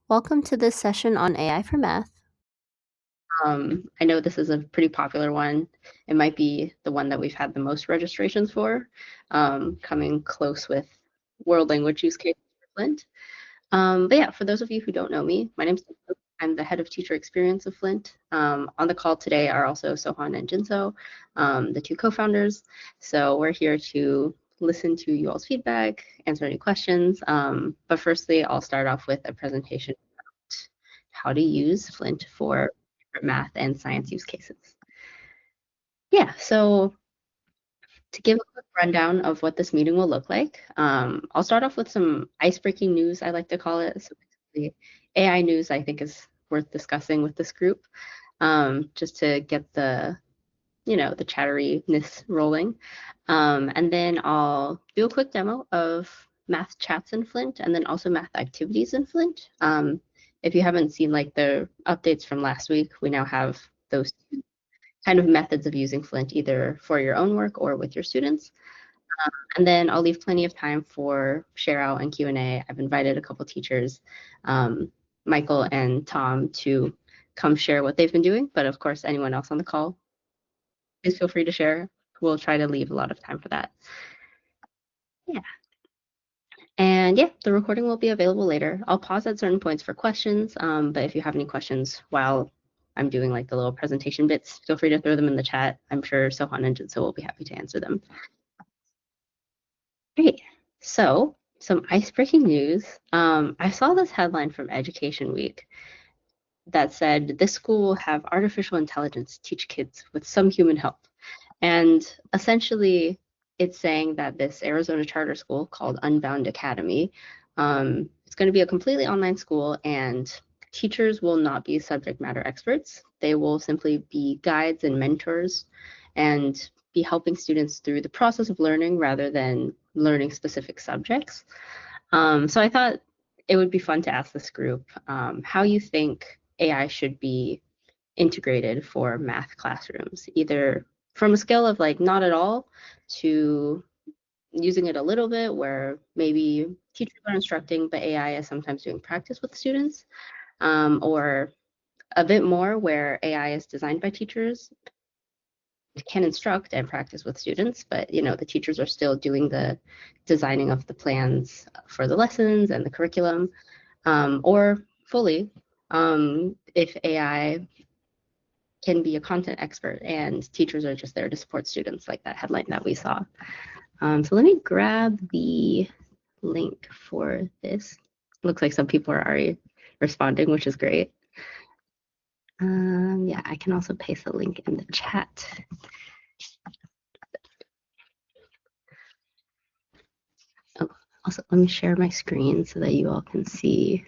Welcome to this session on AI for Math. I know this is a pretty popular one. It might be the one that we've had the most registrations for, coming close with world language use cases for Flint. But yeah, for those of you who don't know me, my name's Luke. I'm the head of teacher experience of Flint. On the call today are also Sohan and Jinso, the two co-founders. So we're here to listen to you all's feedback, answer any questions. But firstly, I'll start off with a presentation about how to use Flint for math and science use cases. Yeah, so to give a quick rundown of what this meeting will look like, I'll start off with some ice-breaking news, I like to call it. So basically, AI news I think is worth discussing with this group, just to get the chatteriness rolling. And then I'll do a quick demo of math chats in Flint and then also math activities in Flint. If you haven't seen like the updates from last week, we now have those two kind of methods of using Flint, either for your own work or with your students. And then I'll leave plenty of time for share out and Q&A. I've invited a couple teachers, Michael and Tom, to come share what they've been doing. But of course, anyone else on the call, please feel free to share. We'll try to leave a lot of time for that. Yeah. And yeah, the recording will be available later. I'll pause at certain points for questions, but if you have any questions while I'm doing like the little presentation bits, feel free to throw them in the chat. I'm sure Sohan and Jinso will be happy to answer them. Great. So some ice-breaking news. I saw this headline from Education Week that said this school will have artificial intelligence teach kids with some human help. And essentially, it's saying that this Arizona charter school called Unbound Academy, it's going to be a completely online school, and teachers will not be subject matter experts. They will simply be guides and mentors and be helping students through the process of learning rather than learning specific subjects. So I thought it would be fun to ask this group how you think AI should be integrated for math classrooms, either from a scale of like not at all to using it a little bit where maybe teachers are instructing, but AI is sometimes doing practice with students, or a bit more where AI is designed by teachers, can instruct and practice with students, but the teachers are still doing the designing of the plans for the lessons and the curriculum, or fully, if AI can be a content expert and teachers are just there to support students, like that headline that we saw. So let me grab the link for this. Looks like some people are already responding, which is great. Yeah, I can also paste the link in the chat. Oh, also, let me share my screen so that you all can see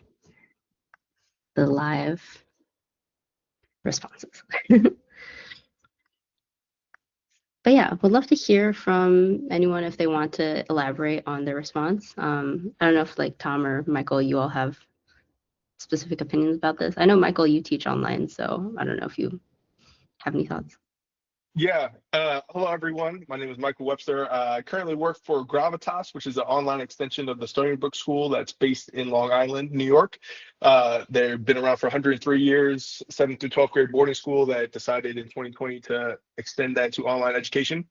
the live responses. But yeah, would love to hear from anyone if they want to elaborate on their response. I don't know if like Tom or Michael, you all have specific opinions about this. I know Michael, you teach online, so I don't know if you have any thoughts. Yeah. Hello, everyone. My name is Michael Webster. I currently work for Gravitas, which is an online extension of the Stony Brook School that's based in Long Island, New York. They've been around for 103 years, 7th through 12th grade boarding school that decided in 2020 to extend that to online education.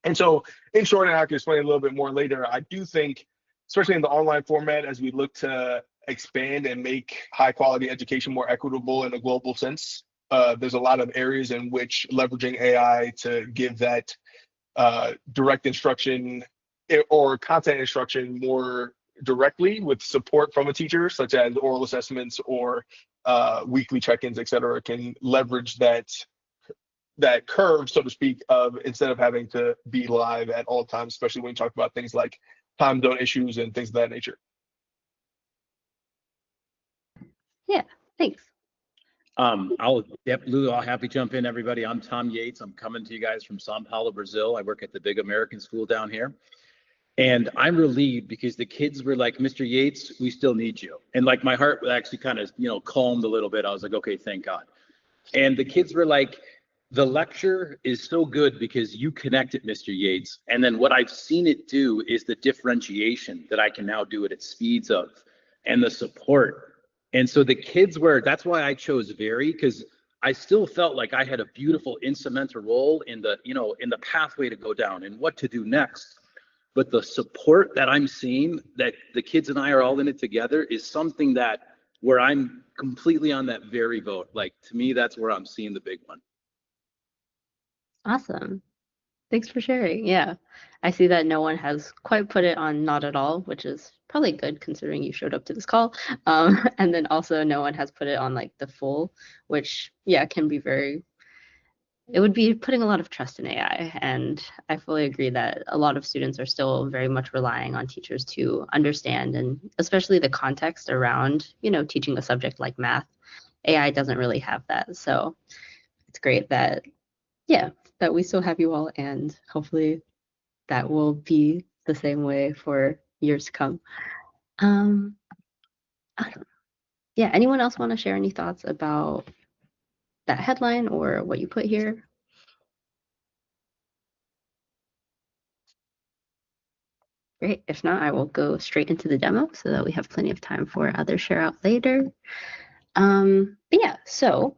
And so, in short, and I can explain a little bit more later, I do think, especially in the online format, as we look to expand and make high quality education more equitable in a global sense, there's a lot of areas in which leveraging AI to give that direct instruction or content instruction more directly with support from a teacher, such as oral assessments or weekly check-ins, et cetera, can leverage that curve, so to speak, of instead of having to be live at all times, especially when you talk about things like time zone issues and things of that nature. Yeah, thanks. I'll happy to jump in, everybody. I'm Tom Yates. I'm coming to you guys from Sao Paulo, Brazil. I work at the big American school down here. And I'm relieved because the kids were like, Mr. Yates, we still need you. And like my heart actually kind of, calmed a little bit. I was like, okay, thank God. And the kids were like, the lecture is so good because you connected, Mr. Yates. And then what I've seen it do is the differentiation that I can now do it at speeds of and the support And so the kids that's why I chose Very, because I still felt like I had a beautiful instrumental role in the, in the pathway to go down and what to do next. But the support that I'm seeing, that the kids and I are all in it together, is something that where I'm completely on that Very vote. Like, to me, that's where I'm seeing the big one. Awesome. Thanks for sharing. Yeah. I see that no one has quite put it on not at all, which is probably good considering you showed up to this call. And then also no one has put it on like the full, which can be it would be putting a lot of trust in AI. And I fully agree that a lot of students are still very much relying on teachers to understand, and especially the context around, teaching a subject like math. AI doesn't really have that. So it's great that we still have you all, and hopefully that will be the same way for years to come. I don't know. Yeah, anyone else want to share any thoughts about that headline or what you put here? Great. If not, I will go straight into the demo so that we have plenty of time for other share out later. But yeah, so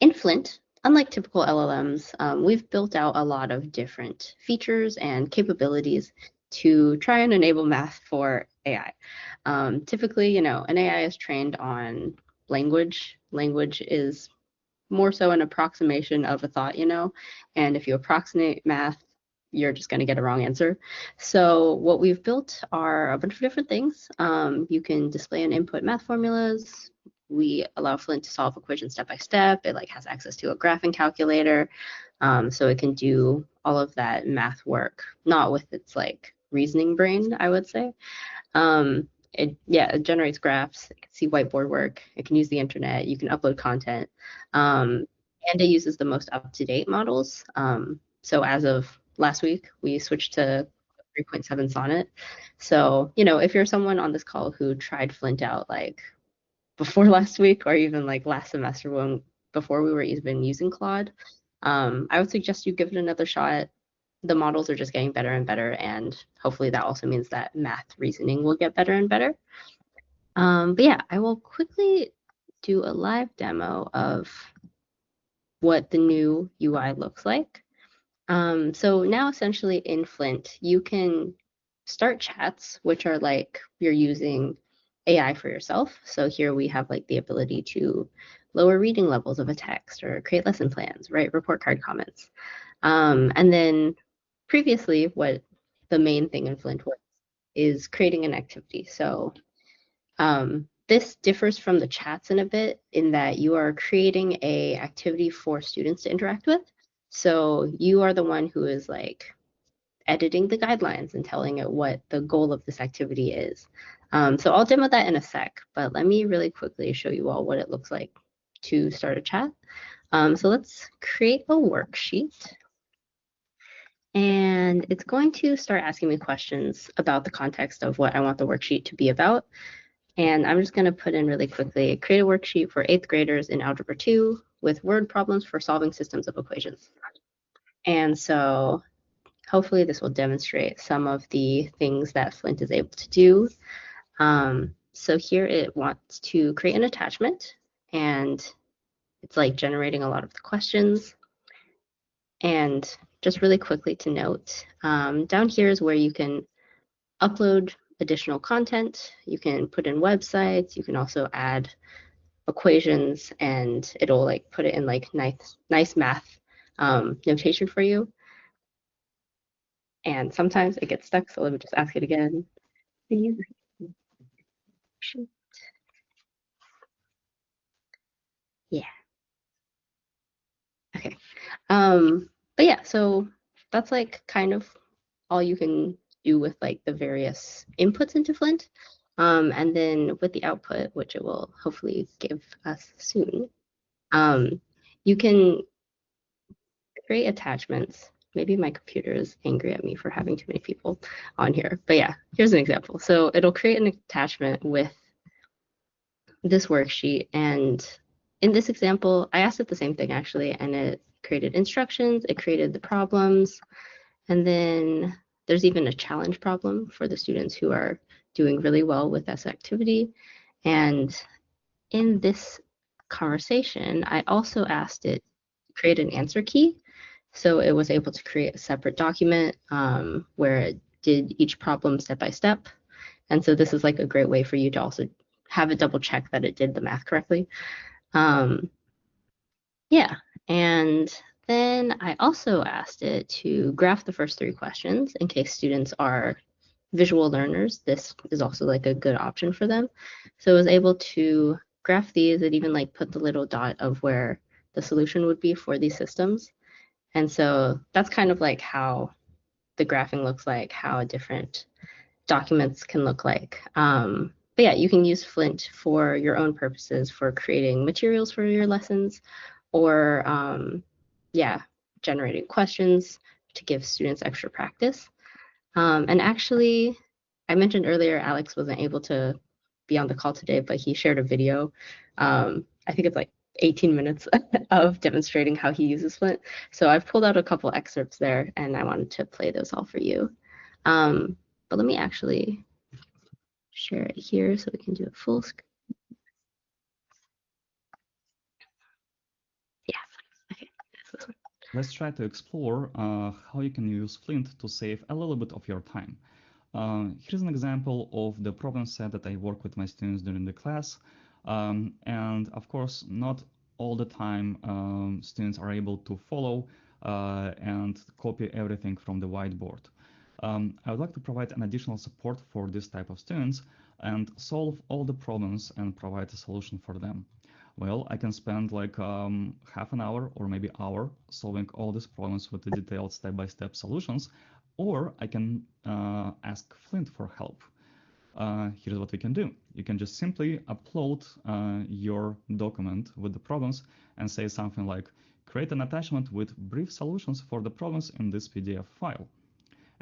in Flint, unlike typical LLMs, we've built out a lot of different features and capabilities to try and enable math for AI. Typically, an AI is trained on language. Language is more so an approximation of a thought, and if you approximate math, you're just going to get a wrong answer. So what we've built are a bunch of different things. You can display and input math formulas. We allow Flint to solve equations step by step. It has access to a graphing calculator, so it can do all of that math work, not with its reasoning brain, I would say. It generates graphs. It can see whiteboard work. It can use the internet. You can upload content, and it uses the most up-to-date models. So as of last week, we switched to 3.7 Sonnet. So if you're someone on this call who tried Flint out before last week, or even last semester before we were even using Claude, I would suggest you give it another shot. The models are just getting better and better, and hopefully that also means that math reasoning will get better and better. But yeah, I will quickly do a live demo of what the new UI looks like. So now essentially in Flint, you can start chats, which are you're using AI for yourself. So here we have the ability to lower reading levels of a text, or create lesson plans, write report card comments. And then previously, what the main thing in Flint was is creating an activity. So this differs from the chats in a bit in that you are creating a activity for students to interact with. So you are the one who is editing the guidelines and telling it what the goal of this activity is. So I'll demo that in a sec, but let me really quickly show you all what it looks like to start a chat. So let's create a worksheet. And it's going to start asking me questions about the context of what I want the worksheet to be about. And I'm just going to put in really quickly, create a worksheet for 8th graders in Algebra 2 with word problems for solving systems of equations. And so hopefully this will demonstrate some of the things that Flint is able to do. So here it wants to create an attachment, and it's generating a lot of the questions. And just really quickly to note, down here is where you can upload additional content. You can put in websites. You can also add equations, and it'll put it in nice math notation for you. And sometimes it gets stuck, so let me just ask it again. Yeah. Okay. But yeah, so that's kind of all you can do with the various inputs into Flint. And then with the output, which it will hopefully give us soon, you can create attachments. Maybe my computer is angry at me for having too many people on here. But yeah, here's an example. So it'll create an attachment with this worksheet. And in this example, I asked it the same thing actually, and it created instructions, it created the problems, and then there's even a challenge problem for the students who are doing really well with this activity. And in this conversation, I also asked it to create an answer key. So it was able to create a separate document where it did each problem step by step. And so this is like a great way for you to also have it double check that it did the math correctly. Yeah, and then I also asked it to graph the first 3 questions in case students are visual learners. This is also like a good option for them. So I was able to graph these. It even like put the little dot of where the solution would be for these systems. And so that's kind of like how the graphing looks like, how different documents can look like. But yeah, you can use Flint for your own purposes for creating materials for your lessons or yeah, generating questions to give students extra practice. And actually, I mentioned earlier, Alex wasn't able to be on the call today, but he shared a video. I think it's like 18 minutes of demonstrating how he uses Flint. So I've pulled out a couple excerpts there, and I wanted to play those all for you. But let me actually share it here so we can do it full screen. Yeah, okay, this one. Let's try to explore how you can use Flint to save a little bit of your time. Here's an example of the problem set that I work with my students during the class. And of course, not all the time students are able to follow and copy everything from the whiteboard. I would like to provide an additional support for this type of students and solve all the problems and provide a solution for them. Well, I can spend like half an hour or maybe hour solving all these problems with the detailed step-by-step solutions, or I can ask Flint for help. Here's what we can do. You can just simply upload your document with the problems and say something like, create an attachment with brief solutions for the problems in this PDF file.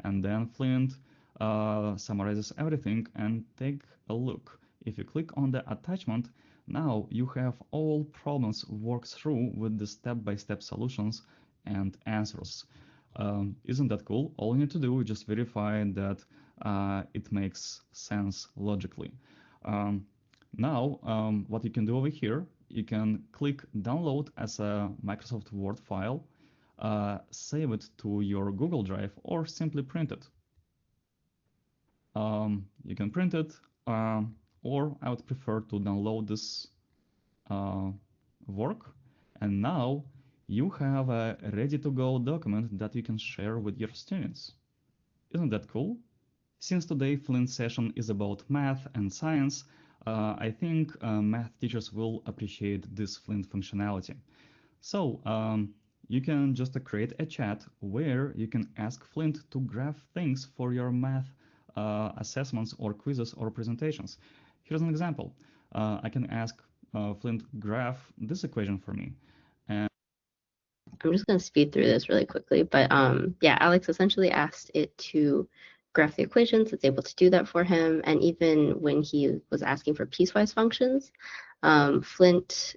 And then Flint summarizes everything and take a look. If you click on the attachment, now you have all problems worked through with the step-by-step solutions and answers. Isn't that cool? All you need to do is just verify that it makes sense logically. Now, what you can do over here, you can click download as a Microsoft Word file, save it to your Google Drive, or simply print it. You can print it, or I would prefer to download this work. And now you have a ready-to-go document that you can share with your students. Isn't that cool? Since today's Flint session is about math and science, I think math teachers will appreciate this Flint functionality. So you can just create a chat where you can ask Flint to graph things for your math assessments or quizzes or presentations. Here's an example. I can ask Flint graph this equation for me. And I'm just going to speed through this really quickly, but yeah, Alex essentially asked it to graph the equations. It's able to do that for him. And even when he was asking for piecewise functions, Flint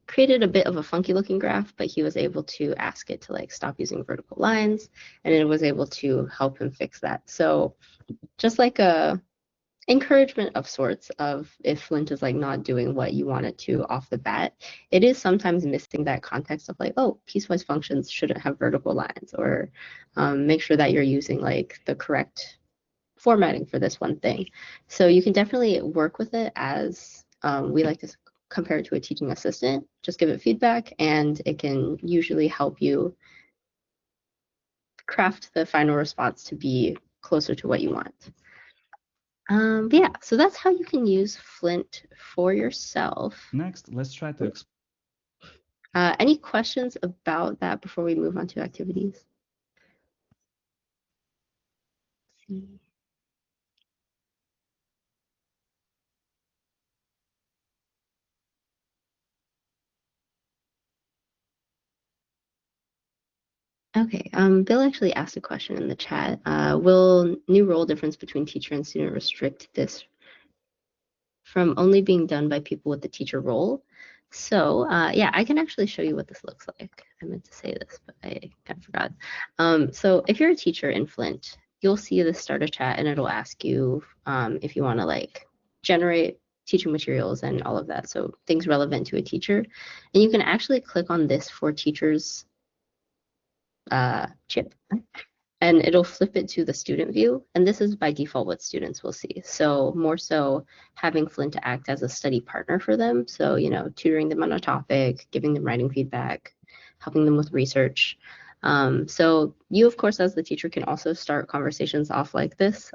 created a bit of a funky looking graph, but he was able to ask it to like stop using vertical lines, and it was able to help him fix that. So just like a encouragement of sorts of if Flint is like not doing what you want it to off the bat, it is sometimes missing that context of like, oh, piecewise functions shouldn't have vertical lines, or make sure that you're using like the correct formatting for this one thing. So you can definitely work with it as we like to compare it to a teaching assistant. Just give it feedback and it can usually help you craft the final response to be closer to what you want. But yeah, so that's how you can use Flint for yourself. next, let's try to Any questions about that before we move on to activities? Let's see. Okay, Bill actually asked a question in the chat. Will new role difference between teacher and student restrict this from only being done by people with the teacher role? So yeah, I can actually show you what this looks like. I meant to say this, but I kind of forgot. So if you're a teacher in Flint, you'll see the start a chat and it'll ask you if you want to like generate teaching materials and all of that. So things relevant to a teacher. And you can actually click on this for teachers chip, and it'll flip it to the student view. And this is by default what students will see. So more so having Flint to act as a study partner for them. So, you know, tutoring them on a topic, giving them writing feedback, helping them with research. So you, of course, as the teacher can also start conversations off like this,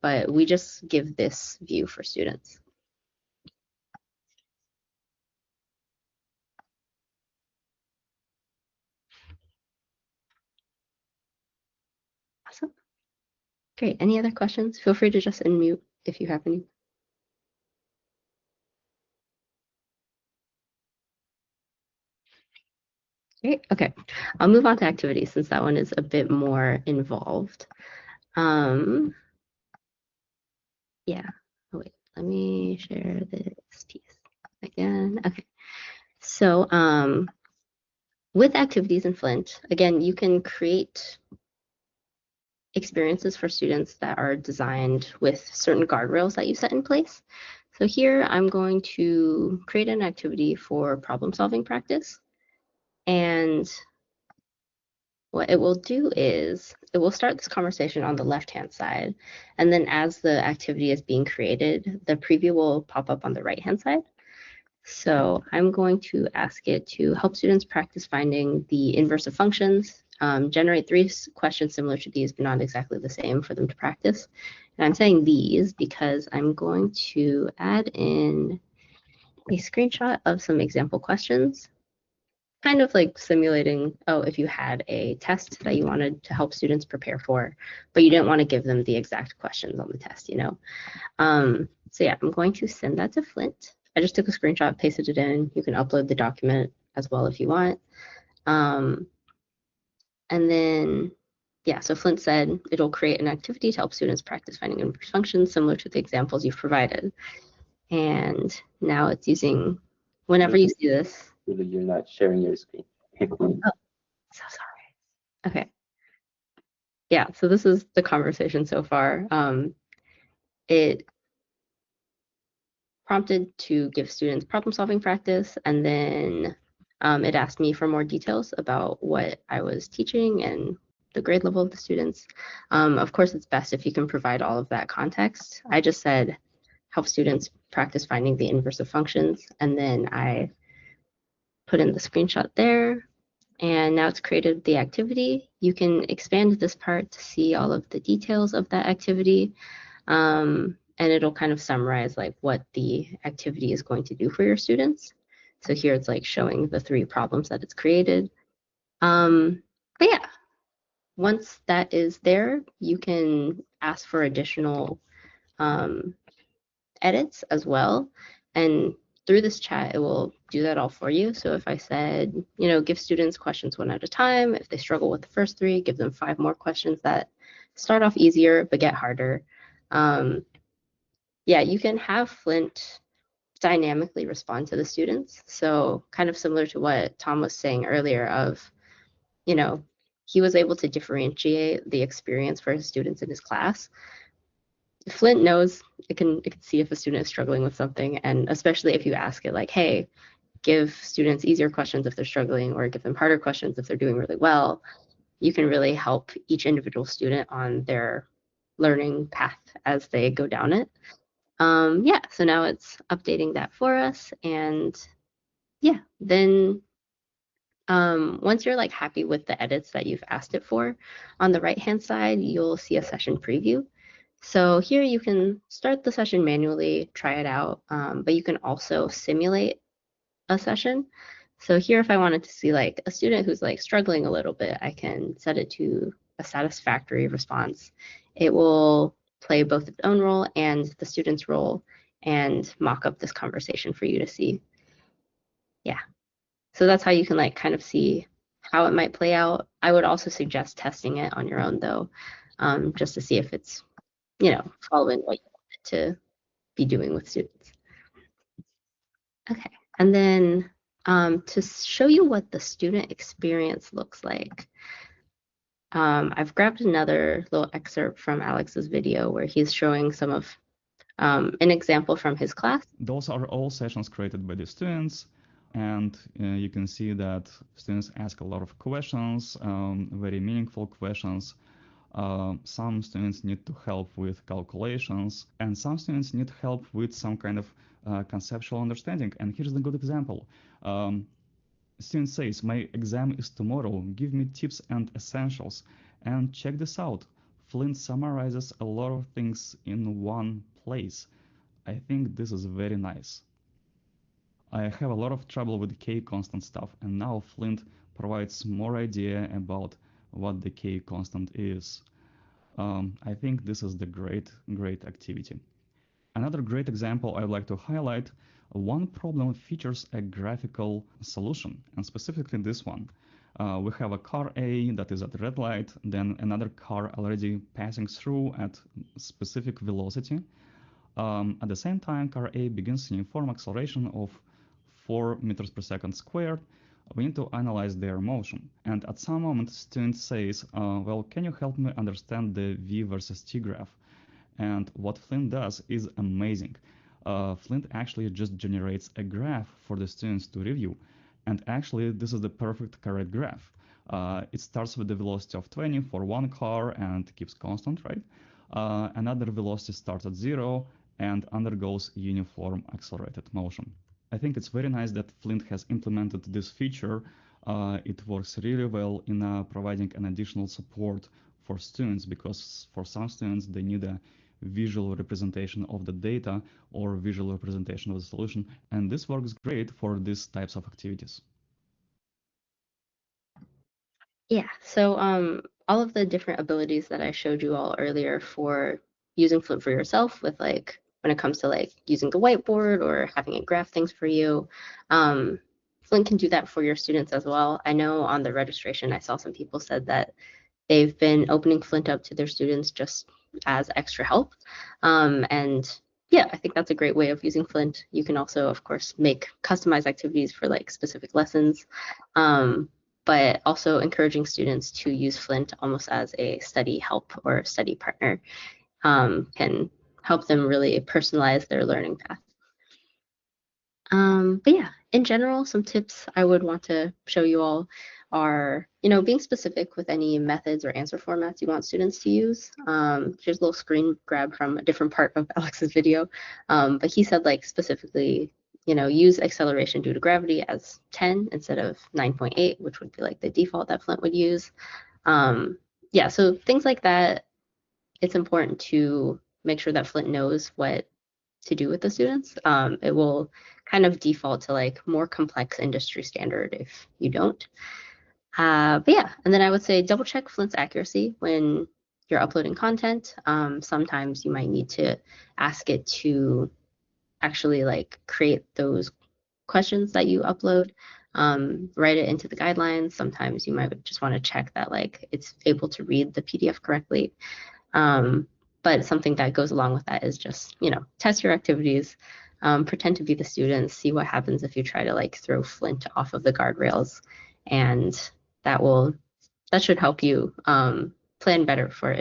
but we just give this view for students. Awesome. Great. Any other questions? Feel free to just unmute if you have any. Great. Okay. I'll move on to activities since that one is a bit more involved. Yeah. Oh, wait, let me share this piece again. Okay. So with activities in Flint, again, you can create experiences for students that are designed with certain guardrails that you set in place. So here I'm going to create an activity for problem solving practice. And what it will do is it will start this conversation on the left-hand side. And then as the activity is being created, the preview will pop up on the right-hand side. So I'm going to ask it to help students practice finding the inverse of functions, generate 3 questions similar to these, but not exactly the same for them to practice. And I'm saying these because I'm going to add in a screenshot of some example questions, kind of like simulating, oh, if you had a test that you wanted to help students prepare for, but you didn't want to give them the exact questions on the test, you know? So yeah, I'm going to send that to Flint. I just took a screenshot, pasted it in. You can upload the document as well if you want. And then, yeah, so Flint said it'll create an activity to help students practice finding inverse functions similar to the examples you've provided. And now it's using, whenever you see this. You're not sharing your screen. Oh, so sorry. Okay. Yeah, so this is the conversation so far. It prompted to give students problem solving practice, and then it asked me for more details about what I was teaching and the grade level of the students. Of course, it's best if you can provide all of that context. I just said help students practice finding the inverse of functions, and then I put in the screenshot there, and now it's created the activity. You can expand this part to see all of the details of that activity. And it'll kind of summarize like what the activity is going to do for your students. So here it's like showing the 3 problems that it's created. But yeah, once that is there, you can ask for additional edits as well. And through this chat, it will do that all for you. So if I said, you know, give students questions 1 at a time, if they struggle with the first 3, give them 5 more questions that start off easier but get harder. Yeah, you can have Flint dynamically respond to the students. So kind of similar to what Tom was saying earlier of, you know, he was able to differentiate the experience for his students in his class. Flint knows it can see if a student is struggling with something, and especially if you ask it like, hey, give students easier questions if they're struggling or give them harder questions if they're doing really well, you can really help each individual student on their learning path as they go down it. Yeah, so now it's updating that for us, and yeah, then once you're like happy with the edits that you've asked it for, on the right-hand side, you'll see a session preview. So here you can start the session manually, try it out, but you can also simulate a session. So here, if I wanted to see like a student who's like struggling a little bit, I can set it to a satisfactory response. It will play both its own role and the student's role and mock up this conversation for you to see. Yeah. So that's how you can like kind of see how it might play out. I would also suggest testing it on your own though, just to see if it's, you know, following what you want it to be doing with students. Okay, and then to show you what the student experience looks like, I've grabbed another little excerpt from Alex's video where he's showing some of An example from his class. Those are all sessions created by the students, and you can see that students ask a lot of questions, very meaningful questions. Some students need to help with calculations, and some students need help with some kind of conceptual understanding. And here's the good example. Student says, my exam is tomorrow, give me tips and essentials. And check this out, Flint summarizes a lot of things in one place. I think this is very nice. I have a lot of trouble with K constant stuff, and now Flint provides more idea about what the K constant is. I think this is the great activity. Another great example I'd like to highlight, one problem features a graphical solution, and specifically this one. We have a car A that is at red light, then another car already passing through at specific velocity. At the same time, car A begins uniform acceleration of 4 meters per second squared. We need to analyze their motion. And at some moment, student says, well, can you help me understand the V versus T graph? And what Flint does is amazing. Flint actually just generates a graph for the students to review. And actually, this is the perfect correct graph. It starts with the velocity of 20 for one car and keeps constant, right? Another velocity starts at 0 and undergoes uniform accelerated motion. I think it's very nice that Flint has implemented this feature. It works really well in providing an additional support for students, because for some students they need a visual representation of the data or visual representation of the solution, and this works great for these types of activities. Yeah, so all of the different abilities that I showed you all earlier for using Flint for yourself, with like when it comes to like using the whiteboard or having it graph things for you, Flint can do that for your students as well. I know on the registration I saw some people said that they've been opening Flint up to their students just as extra help. And yeah, I think that's a great way of using Flint. You can also, of course, make customized activities for like specific lessons. But also encouraging students to use Flint almost as a study help or study partner can help them really personalize their learning path. But yeah, in general, some tips I would want to show you all are, being specific with any methods or answer formats you want students to use. Here's a little screen grab from a different part of Alex's video, but he said like specifically, use acceleration due to gravity as 10 instead of 9.8, which would be like the default that Flint would use. Yeah, so things like that, it's important to make sure that Flint knows what to do with the students. It will kind of default to like more complex industry standard if you don't. But yeah, and then I would say double check Flint's accuracy when you're uploading content. Sometimes you might need to ask it to actually like create those questions that you upload, write it into the guidelines. Sometimes you might just want to check that like it's able to read the PDF correctly. But something that goes along with that is just, test your activities, pretend to be the students, see what happens if you try to like throw Flint off of the guardrails, and that should help you plan better for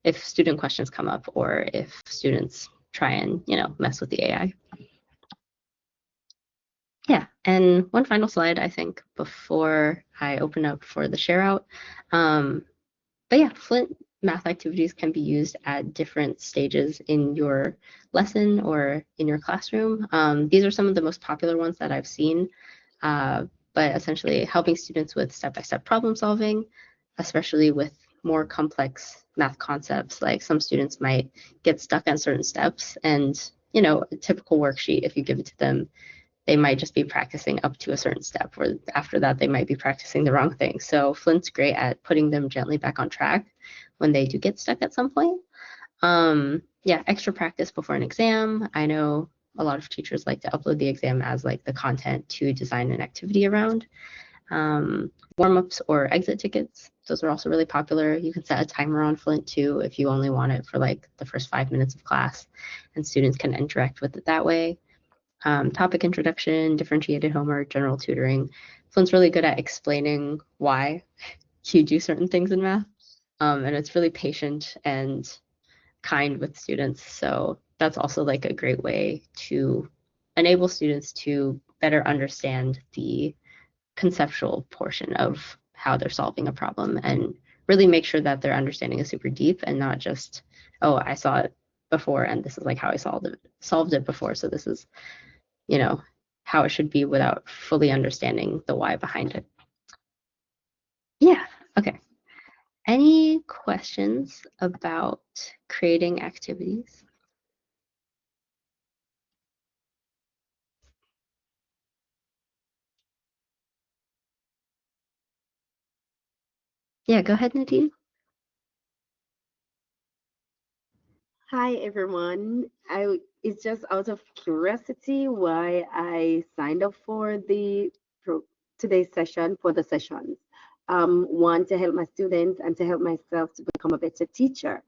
if student questions come up or if students try and, mess with the AI. Yeah, and one final slide, I think, before I open up for the share out. But yeah, Flint math activities can be used at different stages in your lesson or in your classroom. These are some of the most popular ones that I've seen, but essentially helping students with step-by-step problem solving, especially with more complex math concepts. Like some students might get stuck on certain steps, and a typical worksheet, if you give it to them, they might just be practicing up to a certain step, or after that they might be practicing the wrong thing. So Flint's great at putting them gently back on track when they do get stuck at some point. Yeah, extra practice before an exam. I know a lot of teachers like to upload the exam as like the content to design an activity around. Warm-ups or exit tickets, those are also really popular. You can set a timer on Flint too if you only want it for like the first 5 minutes of class, and students can interact with it that way. Topic introduction, differentiated homework, general tutoring. Flint's really good at explaining why you do certain things in math, and it's really patient and kind with students. So that's also like a great way to enable students to better understand the conceptual portion of how they're solving a problem and really make sure that their understanding is super deep and not just, oh, I saw it before and this is like how I solved it before. So this is, you know, how it should be without fully understanding the why behind it. Yeah, okay. Any questions about creating activities? Yeah, go ahead, Nadine. Hi everyone. It's just out of curiosity why I signed up for the today's session for the sessions. One to help my students and to help myself to become a better teacher.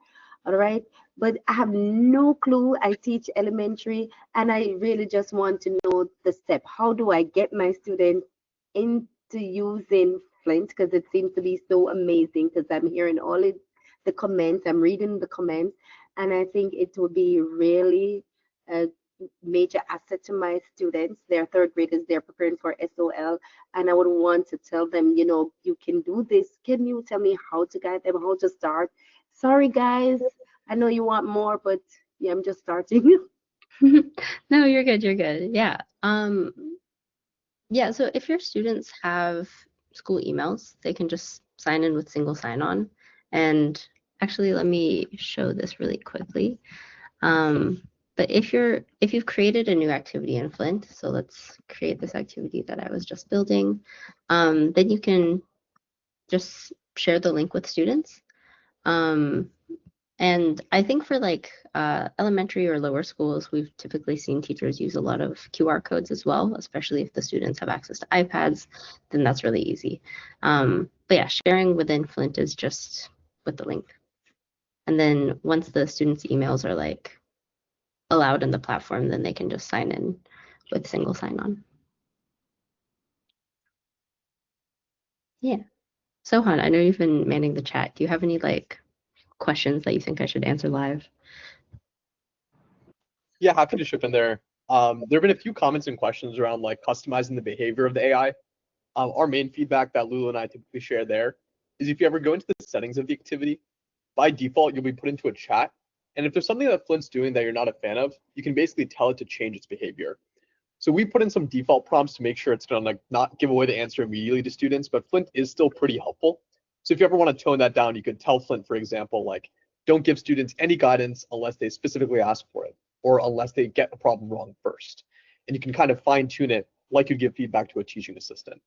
All right, but I have no clue. I teach elementary, and I really just want to know the step. How do I get my students into using Flint? Because it seems to be so amazing. Because I'm hearing the comments, I'm reading the comments, and I think it will be really a major asset to my students. They're third graders, they're preparing for SOL, and I would want to tell them, you know, you can do this. Can you tell me how to guide them, how to start? Sorry, guys, I know you want more, but yeah, I'm just starting. No, you're good, you're good. Yeah. Yeah, so if your students have school emails, they can just sign in with single sign-on. And actually, let me show this really quickly. But if you've created a new activity in Flint, so let's create this activity that I was just building, then you can just share the link with students. And I think for like elementary or lower schools, we've typically seen teachers use a lot of QR codes as well, especially if the students have access to iPads, then that's really easy. But yeah, sharing within Flint is just with the link. And then once the students' emails are like allowed in the platform, then they can just sign in with single sign-on. Yeah. Sohan, I know you've been manning the chat. Do you have any like questions that you think I should answer live? Yeah, happy to chip in there. There have been a few comments and questions around like customizing the behavior of the AI. Our main feedback that Lulu and I typically share there is if you ever go into the settings of the activity, by default, you'll be put into a chat. And if there's something that Flint's doing that you're not a fan of, you can basically tell it to change its behavior. So we put in some default prompts to make sure it's gonna like not give away the answer immediately to students, but Flint is still pretty helpful. So if you ever want to tone that down, you could tell Flint, for example, like don't give students any guidance unless they specifically ask for it, or unless they get a problem wrong first. And you can kind of fine tune it like you'd give feedback to a teaching assistant.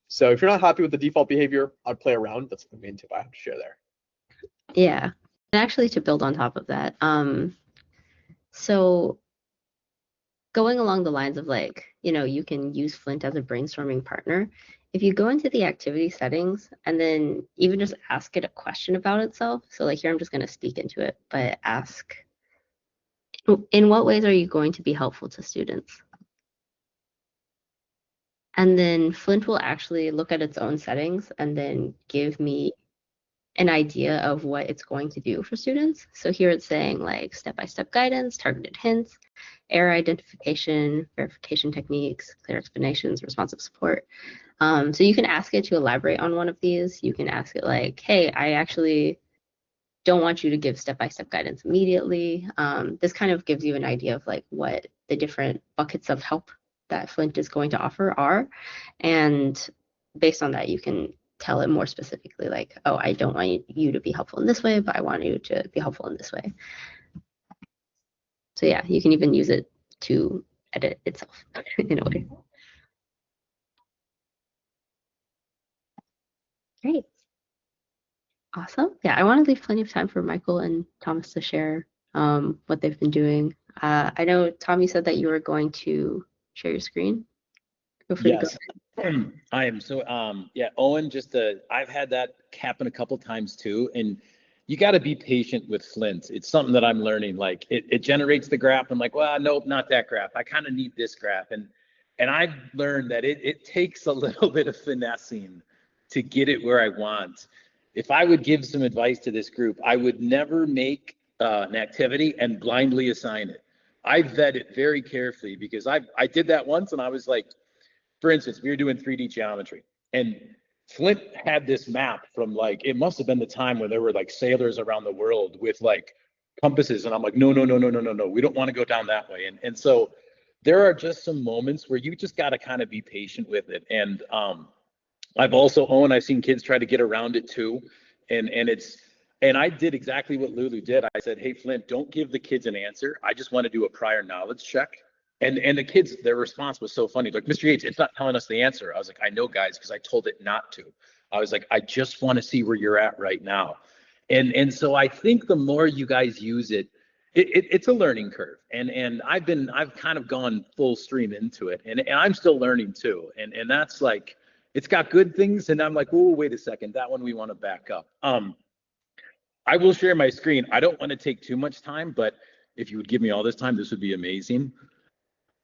So if you're not happy with the default behavior, I'd play around. That's the main tip I have to share there. Yeah. And actually to build on top of that, so going along the lines of like, you know, you can use Flint as a brainstorming partner. If you go into the activity settings and then even just ask it a question about itself. So like here, I'm just going to speak into it, but ask, in what ways are you going to be helpful to students? And then Flint will actually look at its own settings and then give me an idea of what it's going to do for students. So here it's saying like step-by-step guidance, targeted hints, error identification, verification techniques, clear explanations, responsive support. So you can ask it to elaborate on one of these. You can ask it like, hey, I actually don't want you to give step-by-step guidance immediately. This kind of gives you an idea of like what the different buckets of help that Flint is going to offer are. And based on that, you can tell it more specifically like, oh, I don't want you to be helpful in this way, but I want you to be helpful in this way. So yeah, you can even use it to edit itself in a way. Great. Awesome. Yeah, I want to leave plenty of time for Michael and Thomas to share what they've been doing. I know, Tom, you said that you were going to share your screen. Feel free to go Yes, I am. So, yeah, Owen, I've had that happen a couple times too. And you got to be patient with Flint. It's something that I'm learning. Like it generates the graph. I'm like, well, nope, not that graph. I kind of need this graph. And I've learned that it takes a little bit of finessing to get it where I want. If I would give some advice to this group, I would never make an activity and blindly assign it. I vet it very carefully because I did that once and I was like, for instance, we were doing 3D geometry and Flint had this map from like, it must have been the time when there were like sailors around the world with like compasses. And I'm like, no, we don't want to go down that way. And so there are just some moments where you just got to kind of be patient with it. And I've seen kids try to get around it too. And I did exactly what Lulu did. I said, hey, Flint, don't give the kids an answer. I just want to do a prior knowledge check. And the kids, their response was so funny. Like, Mr. Yates, it's not telling us the answer. I was like, I know, guys, because I told it not to. I was like, I just want to see where you're at right now. And so I think the more you guys use it, it's a learning curve. And I've kind of gone full stream into it. And I'm still learning too. And that's like, it's got good things. And I'm like, oh, wait a second, that one we want to back up. I will share my screen. I don't want to take too much time, but if you would give me all this time, this would be amazing.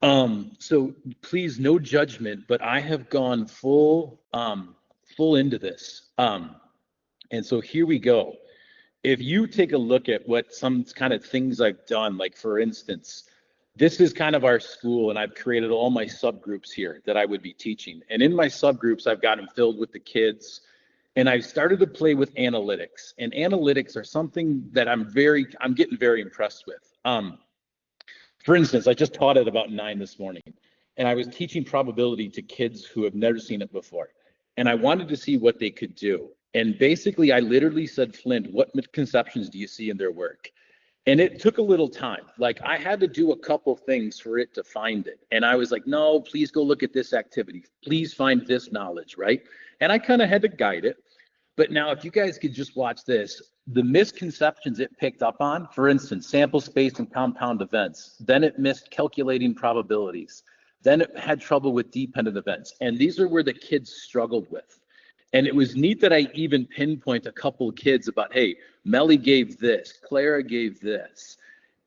So please, no judgment, but I have gone full into this. And so here we go. If you take a look at what some kind of things I've done, like for instance, this is kind of our school and I've created all my subgroups here that I would be teaching. And in my subgroups, I've got them filled with the kids. And I've started to play with analytics, and analytics are something that I'm getting very impressed with. For instance, I just taught at about 9 this morning, and I was teaching probability to kids who have never seen it before. And I wanted to see what they could do. And basically, I literally said, Flint, what misconceptions do you see in their work? And it took a little time. Like, I had to do a couple things for it to find it. And I was like, no, please go look at this activity. Please find this knowledge, right? And I kind of had to guide it. But now if you guys could just watch this, the misconceptions it picked up on, for instance, sample space and compound events, then it missed calculating probabilities, then it had trouble with dependent events. And these are where the kids struggled with. And it was neat that I even pinpoint a couple of kids about, hey, Melly gave this, Clara gave this.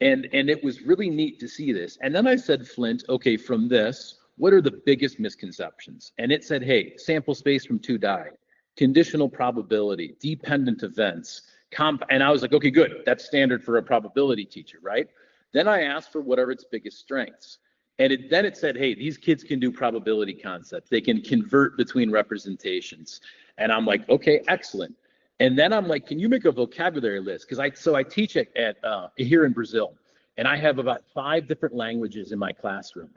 And it was really neat to see this. And then I said, Flint, okay, from this, what are the biggest misconceptions? And it said, hey, sample space from 2 die. Conditional probability, dependent events, and I was like, okay, good. That's standard for a probability teacher, right? Then I asked for what are its biggest strengths. And then it said, hey, these kids can do probability concepts. They can convert between representations. And I'm like, okay, excellent. And then I'm like, can you make a vocabulary list? Because I teach at here in Brazil, and I have about 5 different languages in my classroom.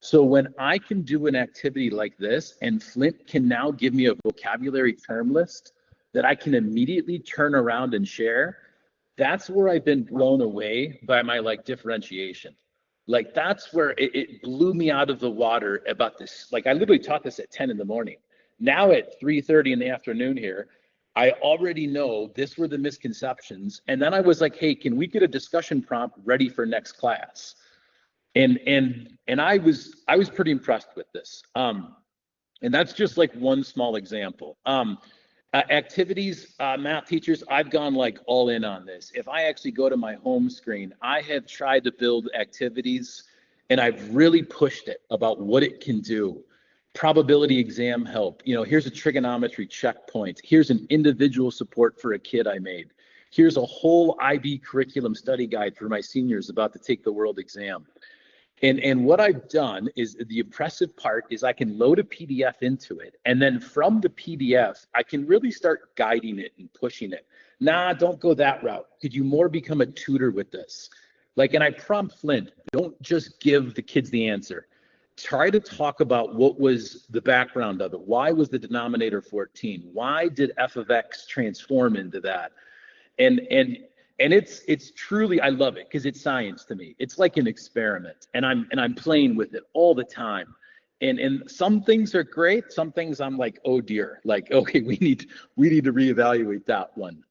So when I can do an activity like this and Flint can now give me a vocabulary term list that I can immediately turn around and share, that's where I've been blown away by my like differentiation. Like that's where it blew me out of the water about this. Like I literally taught this at 10 in the morning. Now at 3:30 in the afternoon here, I already know this were the misconceptions. And then I was like, hey, can we get a discussion prompt ready for next class? And I was pretty impressed with this. And that's just like one small example. Activities, math teachers, I've gone like all in on this. If I actually go to my home screen, I have tried to build activities and I've really pushed it about what it can do. Probability exam help. You know, here's a trigonometry checkpoint. Here's an individual support for a kid I made. Here's a whole IB curriculum study guide for my seniors about to take the world exam. And what I've done is the impressive part is I can load a PDF into it. And then from the PDF, I can really start guiding it and pushing it. Nah, don't go that route. Could you more become a tutor with this? Like, and I prompt Flint, don't just give the kids the answer. Try to talk about what was the background of it. Why was the denominator 14? Why did f of x transform into that? And it's truly, I love it because it's science to me. It's like an experiment, and I'm playing with it all the time. And some things are great. Some things I'm like, oh dear, like okay, we need to reevaluate that one.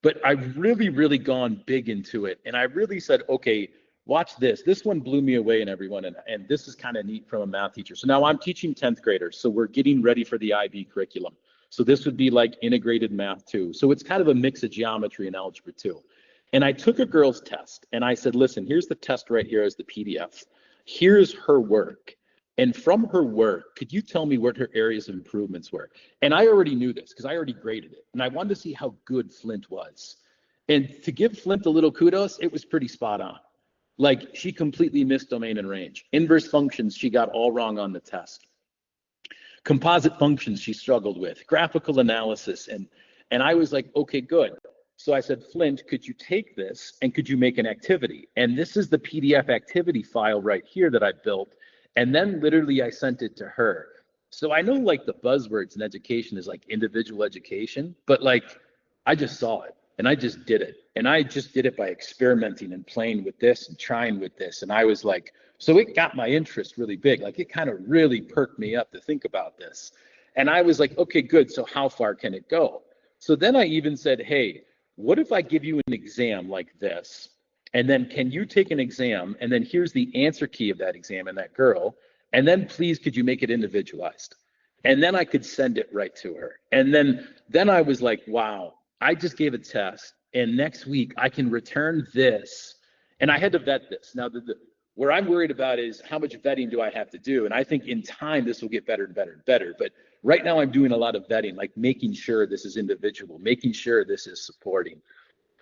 But I've really gone big into it, and I really said, okay, watch this. This one blew me away, and everyone, and this is kind of neat from a math teacher. So now I'm teaching 10th graders, so we're getting ready for the IB curriculum. So this would be like integrated math 2. So it's kind of a mix of geometry and algebra 2. And I took a girl's test and I said, listen, here's the test right here as the PDF. Here's her work. And from her work, could you tell me what her areas of improvements were? And I already knew this because I already graded it. And I wanted to see how good Flint was. And to give Flint a little kudos, it was pretty spot on. Like, she completely missed domain and range. Inverse functions, she got all wrong on the test. Composite functions she struggled with, graphical analysis, and I was like, okay, good. So I said, Flint, could you take this and could you make an activity? And this is the PDF activity file right here that I built. And then literally I sent it to her. So I know like the buzzwords in education is like individual education, but like I just saw it and I just did it. And I just did it by experimenting and playing with this and trying with this. And I was like, so it got my interest really big. Like it kind of really perked me up to think about this. And I was like, okay, good. So how far can it go? So then I even said, hey, what if I give you an exam like this? And then can you take an exam? And then here's the answer key of that exam and that girl. And then please, could you make it individualized? And then I could send it right to her. And then I was like, wow, I just gave a test. And next week I can return this. And I had to vet this. Now, where I'm worried about is how much vetting do I have to do? And I think in time, this will get better and better and better. But right now I'm doing a lot of vetting, like making sure this is individual, making sure this is supporting.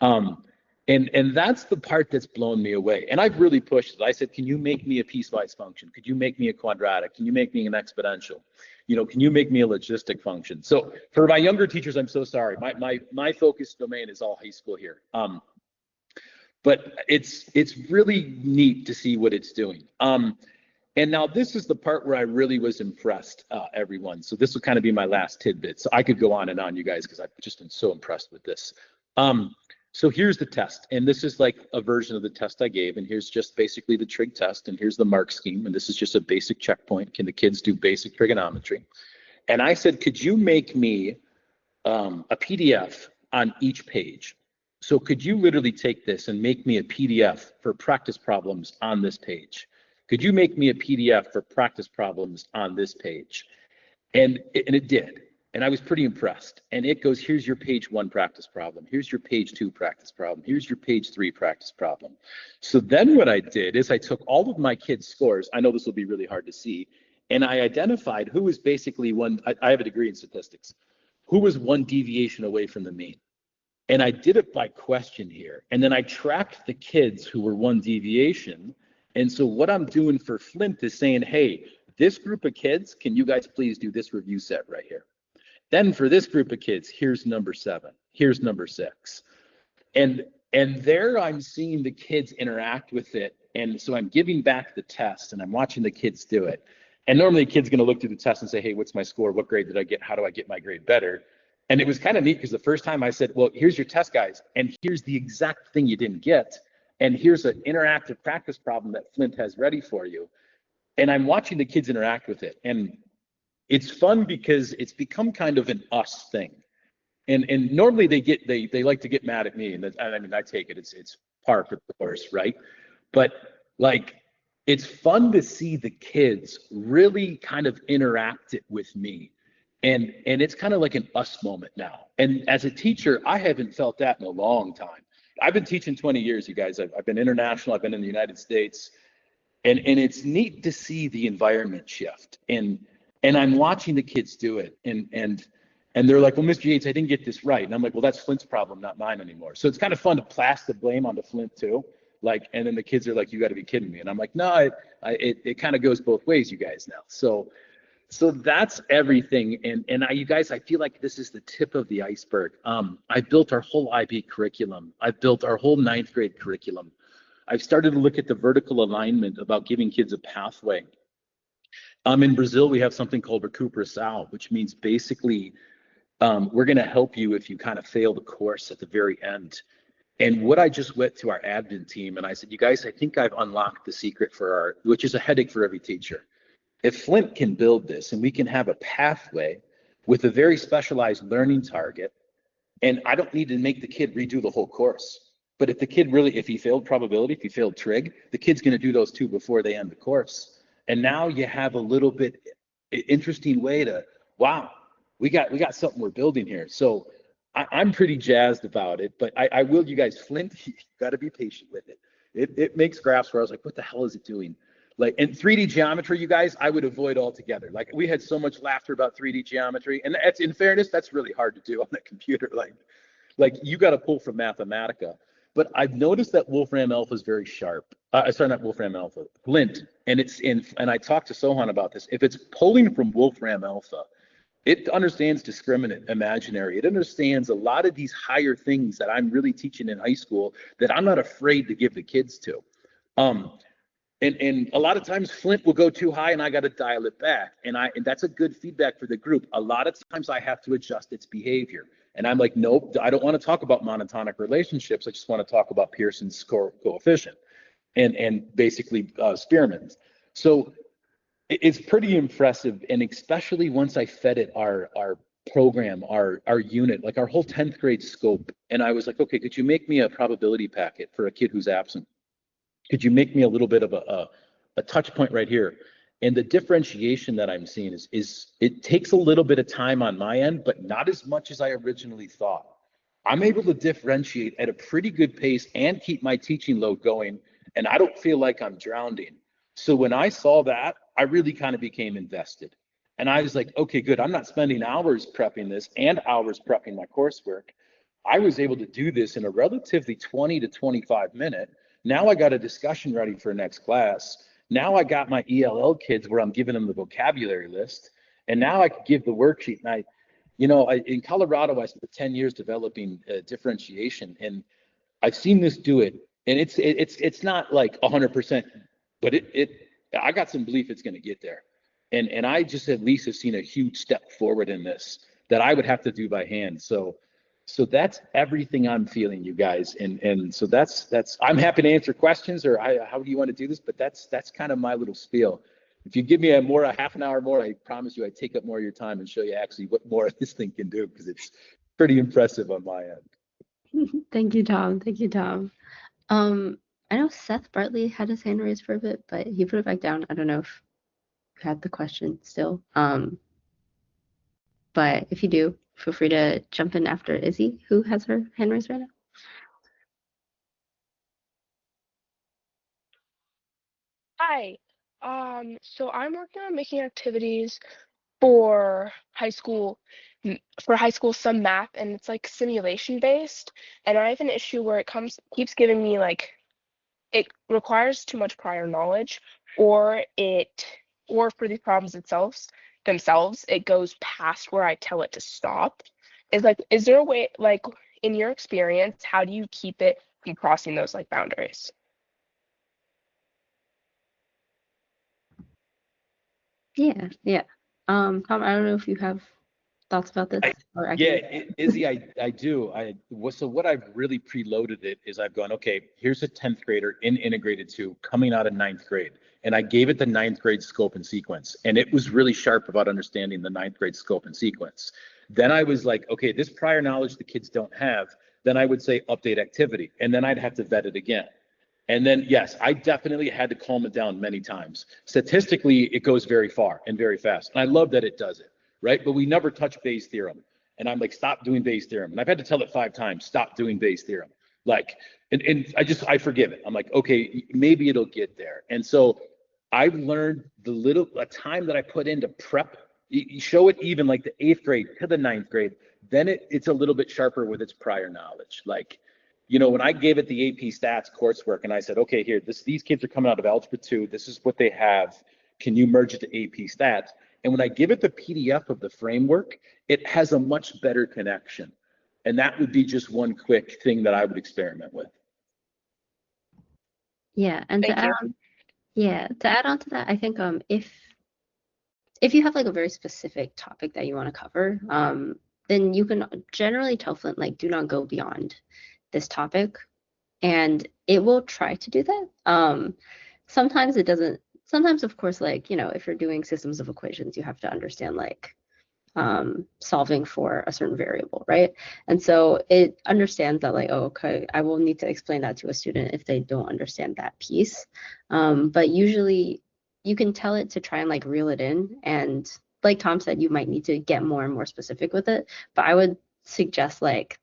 And that's the part that's blown me away. And I've really pushed it. I said, can you make me a piecewise function? Could you make me a quadratic? Can you make me an exponential? You know, can you make me a logistic function? So for my younger teachers, I'm so sorry. My focus domain is all high school here. But it's really neat to see what it's doing. And now this is the part where I really was impressed, everyone. So this will kind of be my last tidbit. So I could go on and on, you guys, because I've just been so impressed with this. So here's the test, and this is like a version of the test I gave, and here's just basically the trig test, and here's the mark scheme, and this is just a basic checkpoint. Can the kids do basic trigonometry? And I said, could you make me a PDF on each page? So could you literally take this and make me a PDF for practice problems on this page? Could you make me a PDF for practice problems on this page? And it did. And I was pretty impressed. And it goes, here's your page 1 practice problem. Here's your page 2 practice problem. Here's your page 3 practice problem. So then what I did is I took all of my kids' scores. I know this will be really hard to see. And I identified who was basically I have a degree in statistics, who was one deviation away from the mean. And I did it by question here. And then I tracked the kids who were one deviation. And so what I'm doing for Flint is saying, hey, this group of kids, can you guys please do this review set right here? Then for this group of kids, here's number 7, here's number 6. And there I'm seeing the kids interact with it. And so I'm giving back the test and I'm watching the kids do it. And normally a kid's gonna look through the test and say, hey, what's my score? What grade did I get? How do I get my grade better? And it was kind of neat because the first time I said, well, here's your test, guys, and here's the exact thing you didn't get. And here's an interactive practice problem that Flint has ready for you. And I'm watching the kids interact with it. And it's fun because it's become kind of an us thing. And normally they like to get mad at me. And I mean, I take it, it's par for the course, right? But like, it's fun to see the kids really kind of interact it with me. And it's kind of like an us moment now. And as a teacher, I haven't felt that in a long time. I've been teaching 20 years, you guys. I've been international. I've been in the United States. And it's neat to see the environment shift. And I'm watching the kids do it. And they're like, well, Mr. Yates, I didn't get this right. And I'm like, well, that's Flint's problem, not mine anymore. So it's kind of fun to pass the blame onto Flint too. Like, and then the kids are like, you got to be kidding me. And I'm like, no, it kind of goes both ways, you guys now. So that's everything. And you guys, I feel like this is the tip of the iceberg. I built our whole IB curriculum. I built our whole 9th grade curriculum. I've started to look at the vertical alignment about giving kids a pathway. In Brazil, we have something called recuperação, which means basically we're going to help you if you kind of fail the course at the very end. And what I just went to our admin team and I said, you guys, I think I've unlocked the secret for which is a headache for every teacher. If Flint can build this and we can have a pathway with a very specialized learning target, and I don't need to make the kid redo the whole course. But if the kid really, if he failed probability, if he failed trig, the kid's going to do those 2 before they end the course. And now you have a little bit interesting way to, wow, we got something we're building here. So I'm pretty jazzed about it, but I will, you guys, Flint, you got to be patient with it. It makes graphs where I was like, what the hell is it doing? Like, and 3D geometry, you guys, I would avoid altogether. Like, we had so much laughter about 3D geometry, and that's, in fairness, that's really hard to do on the computer. Like, Like you got to pull from Mathematica. But I've noticed that Wolfram Alpha is very sharp. Sorry, not Wolfram Alpha, Flint. And it's in, and I talked to Sohan about this. If it's pulling from Wolfram Alpha, it understands discriminant imaginary. It understands a lot of these higher things that I'm really teaching in high school that I'm not afraid to give the kids to. And a lot of times Flint will go too high and I got to dial it back. And that's a good feedback for the group. A lot of times I have to adjust its behavior. And I'm like, nope, I don't want to talk about monotonic relationships. I just want to talk about Pearson's score coefficient and basically Spearman's. So it's pretty impressive. And especially once I fed it our program, our unit, like our whole 10th grade scope. And I was like, okay, could you make me a probability packet for a kid who's absent? Could you make me a little bit of a touch point right here? And the differentiation that I'm seeing is it takes a little bit of time on my end, but not as much as I originally thought. I'm able to differentiate at a pretty good pace and keep my teaching load going, and I don't feel like I'm drowning. So when I saw that, I really kind of became invested. And I was like, okay, good. I'm not spending hours prepping this and hours prepping my coursework. I was able to do this in a relatively 20 to 25 minute. Now I got a discussion ready for next class. Now I got my ELL kids where I'm giving them the vocabulary list. And now I can give the worksheet. And in Colorado, I spent 10 years developing differentiation, and I've seen this do it. And it's not like 100%, but I got some belief it's going to get there. And I just at least have seen a huge step forward in this that I would have to do by hand. So that's everything I'm feeling, you guys. And so that's I'm happy to answer questions or how do you want to do this? But that's kind of my little spiel. If you give me a half an hour more, I promise you I take up more of your time and show you actually what more this thing can do, because it's pretty impressive on my end. Thank you, Tom. Thank you, Tom. I know Seth Bartley had his hand raised for a bit, but he put it back down. I don't know if you had the question still. But if you do, feel free to jump in after Izzy, who has her hand raised right now. Hi. So I'm working on making activities for high school, some math, and it's like simulation based. And I have an issue where keeps giving me like it requires too much prior knowledge, or for the problems themselves, it goes past where I tell it to stop. Is there a way, like in your experience, how do you keep it from crossing those like boundaries? Yeah. Tom, I don't know if you have thoughts about this. Izzy, I do. So what I've really preloaded it is I've gone, okay, here's a 10th grader in integrated 2 coming out of 9th grade. And I gave it the 9th grade scope and sequence. And it was really sharp about understanding the 9th grade scope and sequence. Then I was like, okay, this prior knowledge the kids don't have. Then I would say update activity. And then I'd have to vet it again. And then, yes, I definitely had to calm it down many times. Statistically, it goes very far and very fast. And I love that it does it, right? But we never touch Bayes' theorem. And I'm like, stop doing Bayes' theorem. And I've had to tell it 5 times, stop doing Bayes' theorem. Like, and I forgive it. I'm like, okay, maybe it'll get there. And so I've learned a time that I put into prep, you show it even like the 8th grade to the 9th grade, then it's a little bit sharper with its prior knowledge. Like, when I gave it the AP stats coursework and I said, okay, here, these kids are coming out of Algebra 2. This is what they have. Can you merge it to AP stats? And when I give it the PDF of the framework, it has a much better connection. And that would be just one quick thing that I would experiment with. Yeah, and to add on to that, I think if you have like a very specific topic that you want to cover, then you can generally tell Flint, like, do not go beyond this topic, and it will try to do that. Sometimes it doesn't. Sometimes, of course, like, if you're doing systems of equations, you have to understand like solving for a certain variable, right? And so it understands that, like, oh, okay, I will need to explain that to a student if they don't understand that piece. But usually you can tell it to try and like reel it in, and like Tom said, you might need to get more and more specific with it. But I would suggest like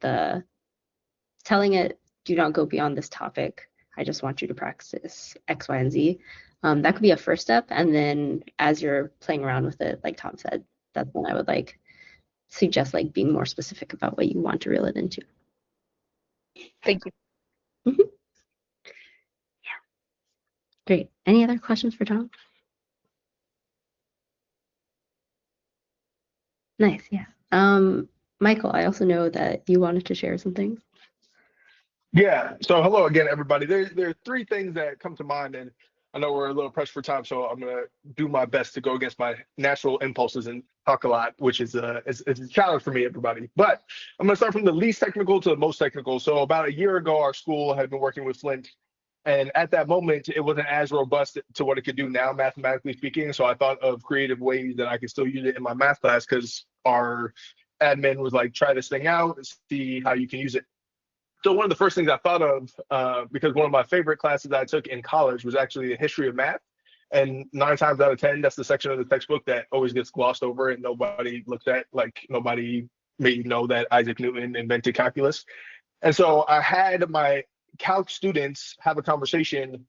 telling it, do not go beyond this topic. I just want you to practice X, Y, and Z. That could be a first step. And then as you're playing around with it, like Tom said, that's when I would like suggest like being more specific about what you want to reel it into. Thank you. Mhm. Great. Any other questions for Tom? Nice, yeah. Michael, I also know that you wanted to share some things. Yeah. So hello again, everybody. There are three things that come to mind, and I know we're a little pressed for time, so I'm gonna do my best to go against my natural impulses and talk a lot, which is it's a challenge for me, everybody. But I'm gonna start from the least technical to the most technical. So about a year ago, our school had been working with Flint, and at that moment, it wasn't as robust to what it could do now, mathematically speaking. So I thought of creative ways that I could still use it in my math class because our admin was like, try this thing out, see how you can use it. So one of the first things I thought of, because one of my favorite classes I took in college was actually the history of math. And 9 times out of 10, that's the section of the textbook that always gets glossed over and nobody looks at, like nobody may know that Isaac Newton invented calculus. And so I had my calc students have a conversation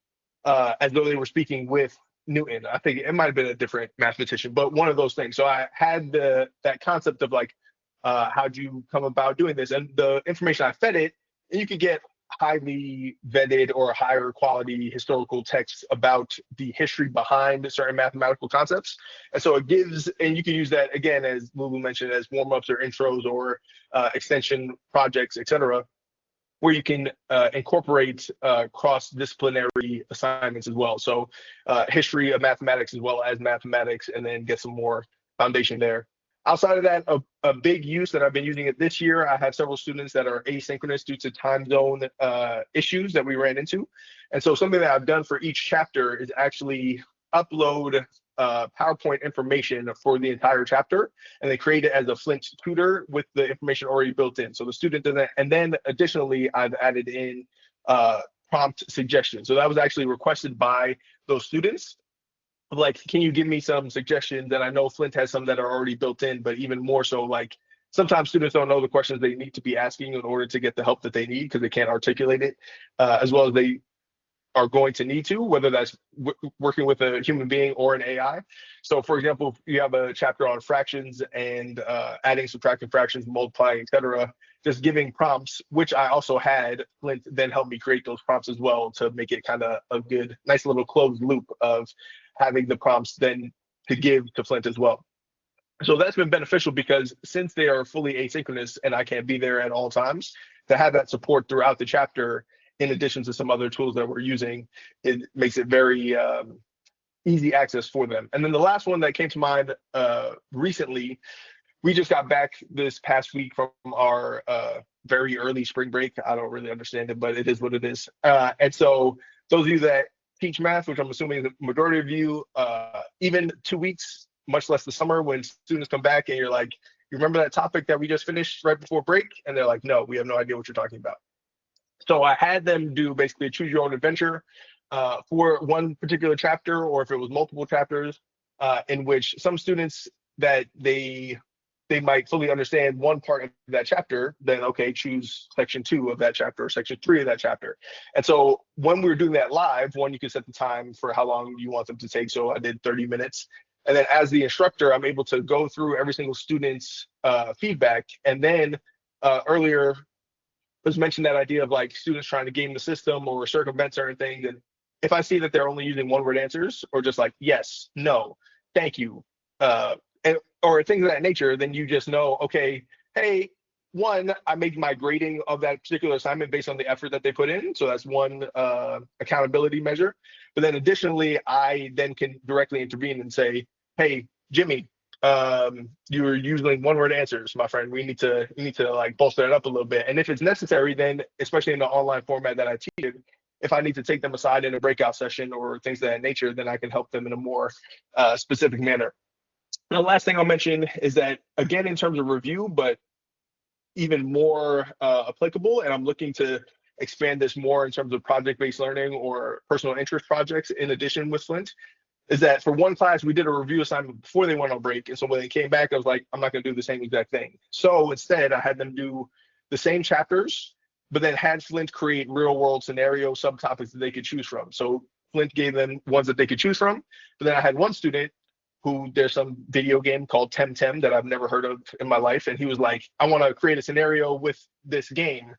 as though they were speaking with Newton. I think it might have been a different mathematician, but one of those things. So I had that concept of like, how'd you come about doing this? And the information I fed it, and you could get highly vetted or higher quality historical texts about the history behind certain mathematical concepts. And so it gives, and you can use that again, as Lulu mentioned, as warm-ups or intros or extension projects, etc., where you can incorporate cross-disciplinary assignments as well. So history of mathematics as well as mathematics, and then get some more foundation there. Outside of that, a big use that I've been using it this year, I have several students that are asynchronous due to time zone issues that we ran into. And so something that I've done for each chapter is actually upload PowerPoint information for the entire chapter, and they create it as a Flint tutor with the information already built in. So the student does that, and then additionally, I've added in prompt suggestions. So that was actually requested by those students. Like, can you give me some suggestions? And I know Flint has some that are already built in, but even more so, like sometimes students don't know the questions they need to be asking in order to get the help that they need because they can't articulate it as well as they are going to need to, whether that's working with a human being or an AI. So for example, if you have a chapter on fractions and adding, subtracting fractions, multiplying, etc., just giving prompts, which I also had Flint then help me create those prompts as well to make it kind of a good, nice little closed loop of having the prompts then to give to Flint as well. So that's been beneficial because since they are fully asynchronous and I can't be there at all times, to have that support throughout the chapter, in addition to some other tools that we're using, it makes it very easy access for them. And then the last one that came to mind recently, we just got back this past week from our very early spring break. I don't really understand it, but it is what it is. And so those of you that teach math, which I'm assuming the majority of you, even 2 weeks, much less the summer, when students come back and you're like, you remember that topic that we just finished right before break? And they're like, no, we have no idea what you're talking about. So I had them do basically a choose your own adventure for one particular chapter, or if it was multiple chapters, in which some students that they might fully understand one part of that chapter, then okay, choose section 2 of that chapter or section 3 of that chapter. And so when we were doing that live, one, you could set the time for how long you want them to take. So I did 30 minutes. And then as the instructor, I'm able to go through every single student's feedback. And then earlier was mentioned that idea of like students trying to game the system or circumvent certain things. And if I see that they're only using one word answers or just like, yes, no, thank you, or things of that nature, then you just know, okay, hey, one, I made my grading of that particular assignment based on the effort that they put in. So that's one accountability measure. But then additionally, I then can directly intervene and say, hey, Jimmy, you're using one word answers, my friend. You need to like bolster it up a little bit. And if it's necessary, then especially in the online format that I teach, if I need to take them aside in a breakout session or things of that nature, then I can help them in a more specific manner. And the last thing I'll mention is that, again, in terms of review, but even more applicable, and I'm looking to expand this more in terms of project-based learning or personal interest projects in addition with Flint, is that for one class, we did a review assignment before they went on break. And so when they came back, I was like, I'm not going to do the same exact thing. So instead, I had them do the same chapters, but then had Flint create real world scenario subtopics that they could choose from. So Flint gave them ones that they could choose from. But then I had one student who, there's some video game called Temtem that I've never heard of in my life. And he was like, I want to create a scenario with this game.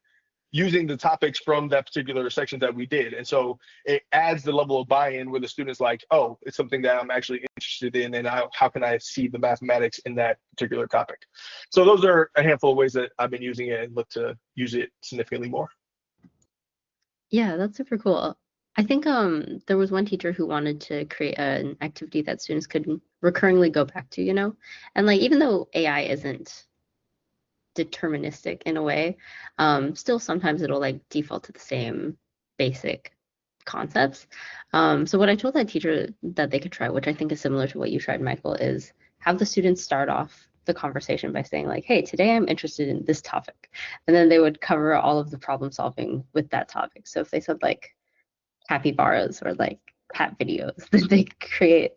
using the topics from that particular section that we did. And so it adds the level of buy-in where the student's like, oh, it's something that I'm actually interested in, and how can I see the mathematics in that particular topic? So those are a handful of ways that I've been using it and look to use it significantly more. Yeah, that's super cool. I think there was one teacher who wanted to create an activity that students could recurringly go back to, and like even though AI isn't deterministic in a way, still sometimes it'll like default to the same basic concepts. So what I told that teacher that they could try, which I think is similar to what you tried, Michael, is have the students start off the conversation by saying like, hey, today I'm interested in this topic. And then they would cover all of the problem solving with that topic. So if they said like capybaras or like cat videos, then they create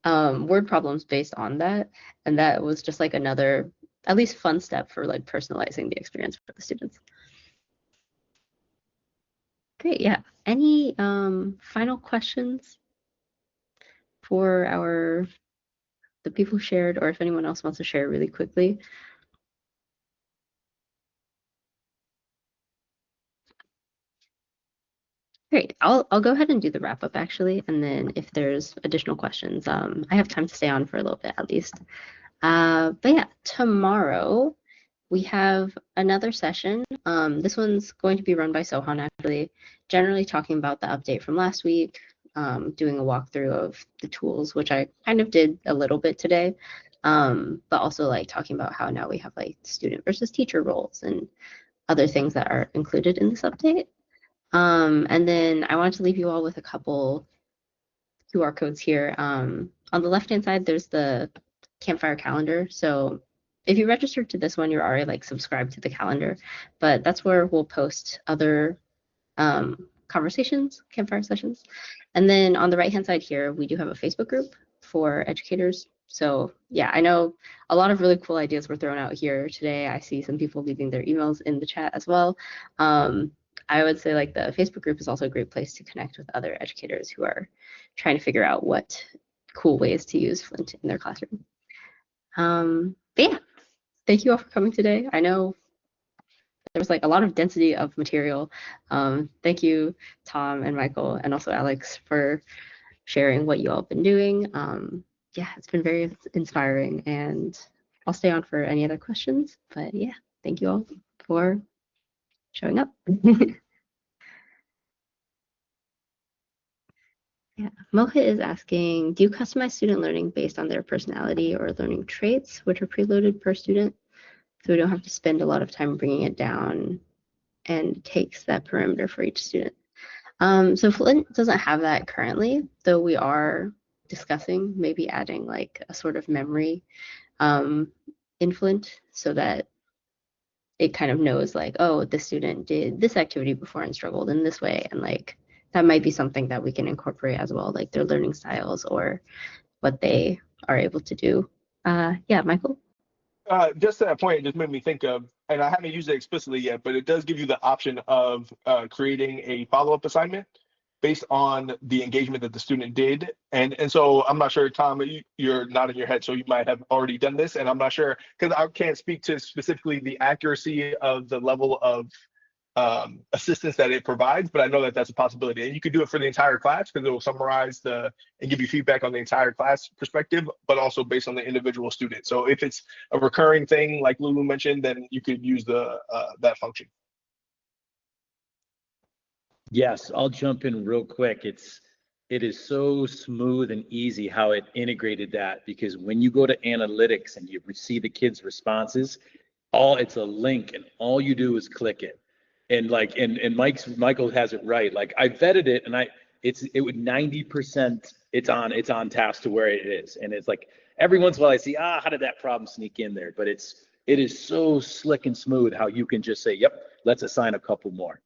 word problems based on that. And that was just like another, at least fun step for like personalizing the experience for the students. Great, yeah. Any final questions for the people who shared, or if anyone else wants to share really quickly? Great, I'll go ahead and do the wrap up actually, and then if there's additional questions, I have time to stay on for a little bit at least. But yeah, tomorrow we have another session. This one's going to be run by Sohan actually, generally talking about the update from last week, doing a walkthrough of the tools, which I kind of did a little bit today, but also like talking about how now we have like student versus teacher roles and other things that are included in this update. And then I wanted to leave you all with a couple QR codes here. On the left-hand side, there's the Campfire calendar. So if you registered to this one, you're already like subscribed to the calendar, but that's where we'll post other conversations, Campfire sessions. And then on the right-hand side here, we do have a Facebook group for educators. So yeah, I know a lot of really cool ideas were thrown out here today. I see some people leaving their emails in the chat as well. I would say like the Facebook group is also a great place to connect with other educators who are trying to figure out what cool ways to use Flint in their classroom. But yeah, thank you all for coming today. I know there was like a lot of density of material. Thank you, Tom and Michael, and also Alex for sharing what you all have been doing. Yeah, it's been very inspiring, and I'll stay on for any other questions. But yeah, thank you all for showing up. Yeah, Mohit is asking, do you customize student learning based on their personality or learning traits, which are preloaded per student? So we don't have to spend a lot of time bringing it down and takes that parameter for each student. So Flint doesn't have that currently, though we are discussing maybe adding like a sort of memory in Flint so that it kind of knows like, oh, this student did this activity before and struggled in this way. And like, that might be something that we can incorporate as well, like their learning styles or what they are able to do. Yeah, Michael? Just to that point, it just made me think of, and I haven't used it explicitly yet, but it does give you the option of creating a follow-up assignment based on the engagement that the student did. And so I'm not sure, Tom, you're nodding your head, so you might have already done this. And I'm not sure, because I can't speak to specifically the accuracy of the level of assistance that it provides, but I know that that's a possibility. And you could do it for the entire class because it will summarize and give you feedback on the entire class perspective, but also based on the individual student. So if it's a recurring thing, like Lulu mentioned, then you could use that function. Yes, I'll jump in real quick. It is so smooth and easy how it integrated that, because when you go to analytics and you see the kids' responses, it's a link and all you do is click it. And like, and Michael has it right. Like I vetted it and it would 90% it's on task to where it is. And it's like every once in a while I see, how did that problem sneak in there? But it is so slick and smooth how you can just say, yep, let's assign a couple more.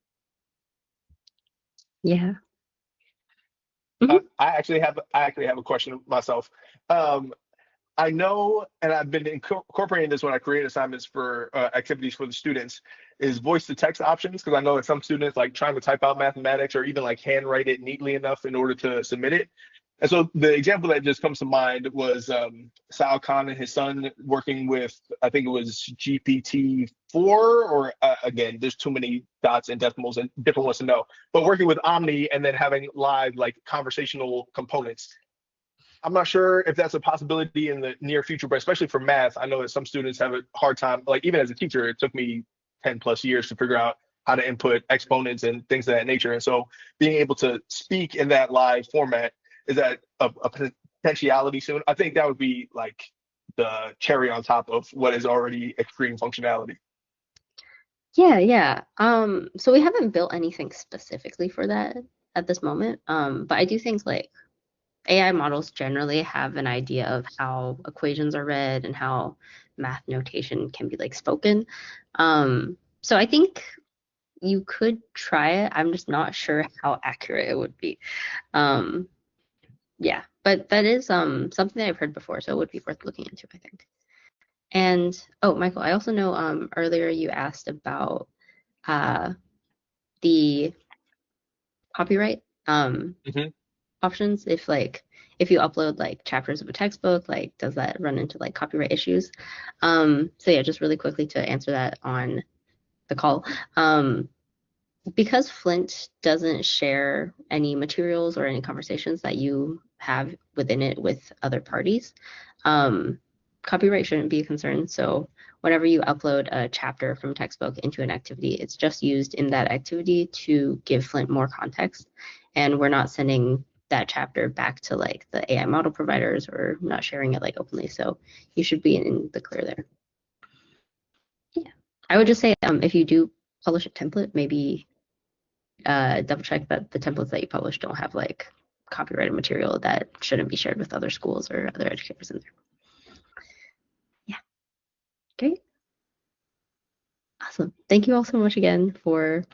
Yeah. I actually have a question myself. I know, and I've been incorporating this when I create assignments for activities for the students, is voice to text options, because I know that some students like trying to type out mathematics or even like handwrite it neatly enough in order to submit it. And so the example that just comes to mind was Sal Khan and his son working with, I think it was GPT-4, or again, there's too many dots and decimals and different ones to know, but working with Omni and then having live like conversational components. I'm not sure if that's a possibility in the near future, but especially for math, I know that some students have a hard time. Like even as a teacher, it took me 10 plus years to figure out how to input exponents and things of that nature. And so being able to speak in that live format, is that a potentiality soon? I think that would be like the cherry on top of what is already extreme functionality. Yeah. So we haven't built anything specifically for that at this moment. But I do think like AI models generally have an idea of how equations are read and how math notation can be like spoken. So I think you could try it. I'm just not sure how accurate it would be. Yeah, but that is something that I've heard before, so it would be worth looking into, I think. And oh, Michael, I also know earlier you asked about the copyright options. If you upload like chapters of a textbook, like does that run into like copyright issues? So yeah, just really quickly to answer that on the call. Because Flint doesn't share any materials or any conversations that you have within it with other parties, copyright shouldn't be a concern. So whenever you upload a chapter from a textbook into an activity, it's just used in that activity to give Flint more context. And we're not sending that chapter back to like the AI model providers or not sharing it like openly. So you should be in the clear there. Yeah. I would just say if you do publish a template, maybe double check that the templates that you publish don't have like copyrighted material that shouldn't be shared with other schools or other educators in there. Yeah. Great. Awesome. Thank you all so much again for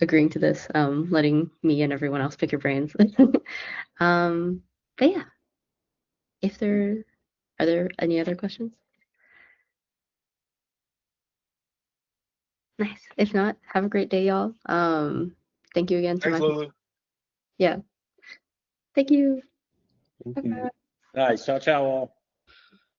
agreeing to this, letting me and everyone else pick your brains. But yeah, are there any other questions? Nice. If not, have a great day, y'all. Thank you again to Thanks, Lulu. Yeah. Thank you. Thank you. Nice. Ciao, ciao all.